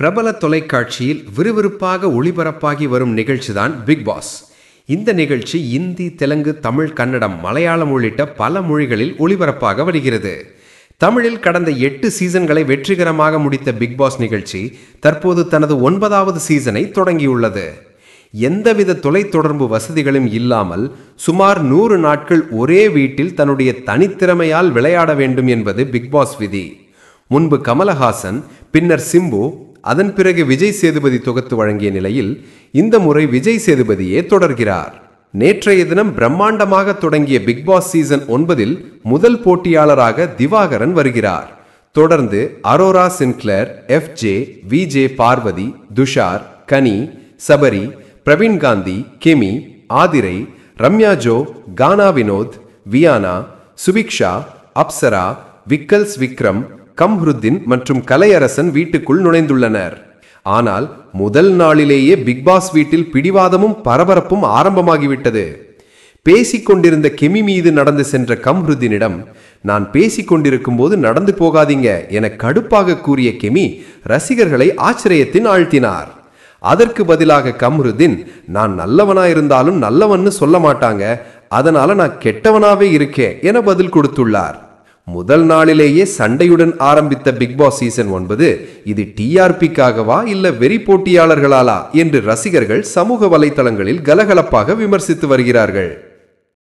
பிரபல தொலைக்காட்சியில் விறுவிறுப்பாக ஒளிபரப்பாகி வரும் நிகழ்ச்சிதான் பிக் பாஸ். இந்த நிகழ்ச்சி இந்தி, தெலுங்கு, தமிழ், கன்னடம், மலையாளம் உள்ளிட்ட பல மொழிகளில் ஒளிபரப்பாக வருகிறது. தமிழில் கடந்த 8 சீசன்களை வெற்றிகரமாக முடித்த பிக் பாஸ் நிகழ்ச்சி தற்போது தனது 9வது சீசனை தொடங்கியுள்ளது. எந்தவித தொலைத்தொடர்பு வசதிகளும் இல்லாமல் சுமார் 100 நாட்கள் ஒரே வீட்டில் தன்னுடைய தனித்திறமையால் விளையாட வேண்டும் என்பது பிக் பாஸ் விதி. முன்பு கமலஹாசன், பின்னர் சிம்பு, அதன் பிறகு விஜய் சேதுபதி தொகுத்து வழங்கிய நிலையில் இந்த முறை விஜய் சேதுபதியே தொடர்கிறார். நேற்றைய தினம் பிரம்மாண்டமாக தொடங்கிய பிக் பாஸ் சீசன் 9இல் முதல் போட்டியாளராக திவாகரன் வருகிறார். தொடர்ந்து Aurora Sinclair, FJ, VJ Parvathy, Tushar, Kani, Sabari, Praveen Gandhi, Kemy, Aadhirai, Ramya Joe, Gana Vinoth, Viyana, Subiksha, Apsara, Vikkals Vikram, கம்ருத்தின் மற்றும் கலையரசன் வீட்டுக்குள் நுழைந்துள்ளனர். ஆனால் முதல் நாளிலேயே பிக் பாஸ் வீட்டில் பிடிவாதமும் பரபரப்பும் ஆரம்பமாகிவிட்டது. பேசிக்கொண்டிருந்த கெமி மீது நடந்து சென்ற கம்ருத்தினிடம், நான் பேசிக்கொண்டிருக்கும் போது நடந்து போகாதீங்க என கடுப்பாக கூறிய கெமி ரசிகர்களை ஆச்சரியத்தின் ஆழ்த்தினார். அதற்கு பதிலாக கம்ருத்தின், நான் நல்லவனா இருந்தாலும் நல்லவன்னு சொல்ல மாட்டாங்க, அதனால நான் கெட்டவனாவே இருக்கேன் என பதில் கொடுத்துள்ளார். முதல் நாளிலேயே சண்டையுடன் ஆரம்பித்த பிக் பாஸ் சீசன் 9 இது TRPக்காகவா இல்ல வெறி போட்டியாளர்களாலா என்று ரசிகர்கள் சமூக வலைத்தளங்களில் கலகலப்பாக விமர்சித்து வருகிறார்கள்.